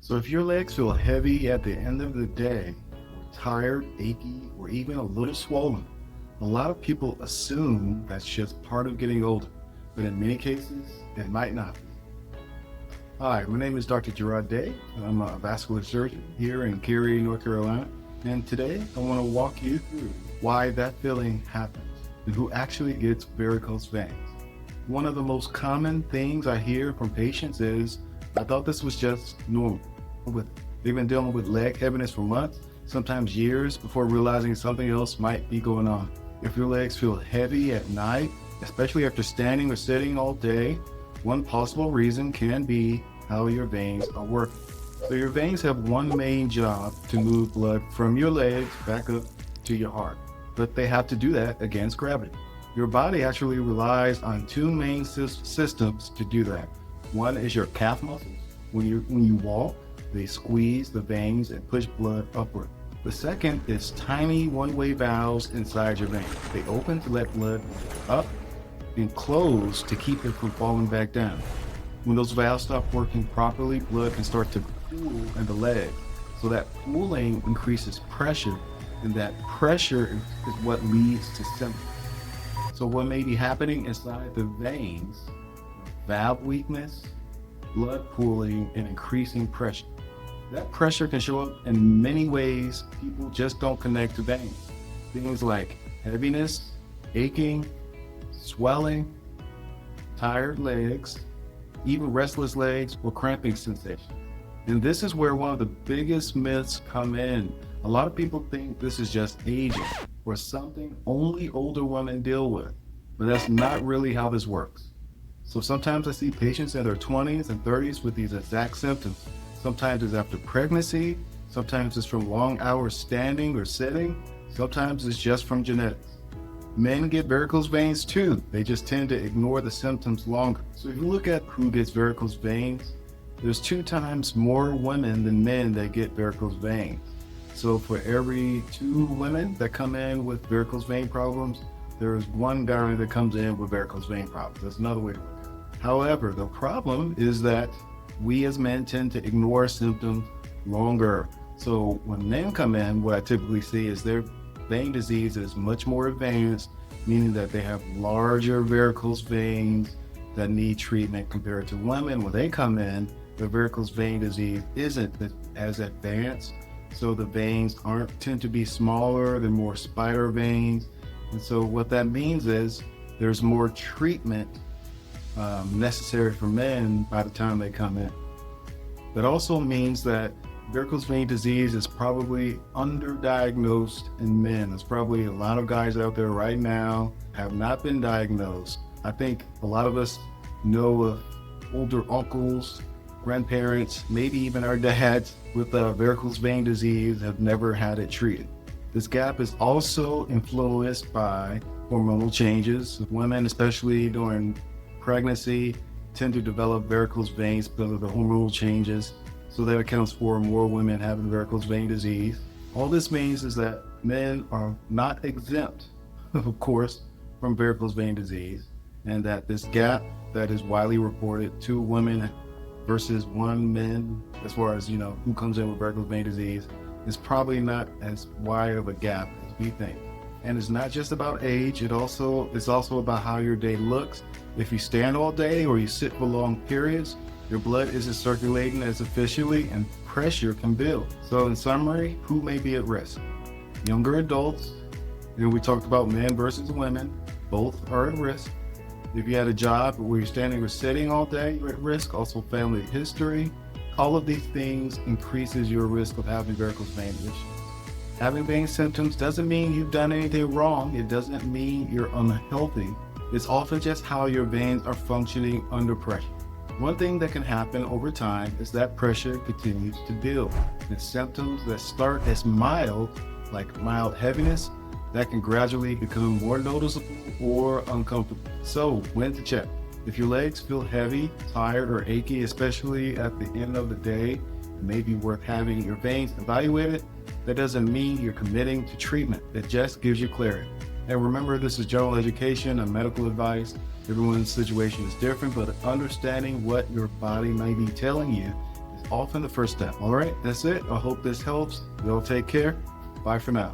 So if your legs feel heavy at the end of the day, tired, achy, or even a little swollen, a lot of people assume that's just part of getting older, but in many cases, it might not be. Hi, my name is Dr. Jarrod. I'm a vascular surgeon here in Cary, North Carolina, and today I want to walk you through why that feeling happens and who actually gets varicose veins. One of the most common things I hear from patients is, I thought this was just normal. They've been dealing with leg heaviness for months, sometimes years, before realizing something else might be going on. If your legs feel heavy at night, especially after standing or sitting all day, one possible reason can be how your veins are working. So your veins have one main job to move blood from your legs back up to your heart, but they have to do that against gravity. Your body actually relies on two main systems to do that. One is your calf muscles. When you walk, they squeeze the veins and push blood upward. The second is tiny one-way valves inside your veins. They open to let blood up and close to keep it from falling back down. When those valves stop working properly, blood can start to pool in the leg. So that pooling increases pressure, and that pressure is what leads to symptoms. So what may be happening inside the veins: valve weakness, blood pooling, and increasing pressure. That pressure can show up in many ways people just don't connect to veins. Things like heaviness, aching, swelling, tired legs, even restless legs or cramping sensation. And this is where one of the biggest myths come in. A lot of people think this is just aging or something only older women deal with, but that's not really how this works. So sometimes I see patients in their 20s and 30s with these exact symptoms. Sometimes it's after pregnancy, sometimes it's from long hours standing or sitting, sometimes it's just from genetics. Men get varicose veins too, they just tend to ignore the symptoms longer. So if you look at who gets varicose veins, there's 2 times more women than men that get varicose veins. So for every 2 women that come in with varicose vein problems, there is 1 guy that comes in with varicose vein problems. That's another way to look at it. However, the problem is that we as men tend to ignore symptoms longer. So when men come in, what I typically see is their vein disease is much more advanced, meaning that they have larger varicose veins that need treatment, compared to women. When they come in, the varicose vein disease isn't as advanced. So the veins tend to be smaller, they're more spider veins. And so what that means is there's more treatment necessary for men by the time they come in. That also means that varicose vein disease is probably underdiagnosed in men. There's probably a lot of guys out there right now have not been diagnosed. I think a lot of us know of older uncles, grandparents, maybe even our dads with varicose vein disease have never had it treated. This gap is also influenced by hormonal changes. Women, especially during pregnancy, tend to develop varicose veins because of the hormonal changes. So that accounts for more women having varicose vein disease. All this means is that men are not exempt, of course, from varicose vein disease, and that this gap that is widely reported, 2 women versus 1 man, as far as who comes in with varicose vein disease, is probably not as wide of a gap as we think. And it's not just about age, it's also about how your day looks. If you stand all day or you sit for long periods, your blood isn't circulating as efficiently and pressure can build. So in summary, who may be at risk? Younger adults, and we talked about men versus women, both are at risk. If you had a job where you're standing or sitting all day, you're at risk. Also family history. All of these things increases your risk of having varicose vein issues. Having vein symptoms doesn't mean you've done anything wrong. It doesn't mean you're unhealthy. It's often just how your veins are functioning under pressure. One thing that can happen over time is that pressure continues to build. And symptoms that start as mild, like mild heaviness, that can gradually become more noticeable or uncomfortable. So when to check? If your legs feel heavy, tired, or achy, especially at the end of the day, it may be worth having your veins evaluated. That doesn't mean you're committing to treatment. It just gives you clarity. And remember, this is general education and medical advice. Everyone's situation is different, but understanding what your body may be telling you is often the first step. All right, that's it. I hope this helps. Y'all take care. Bye for now.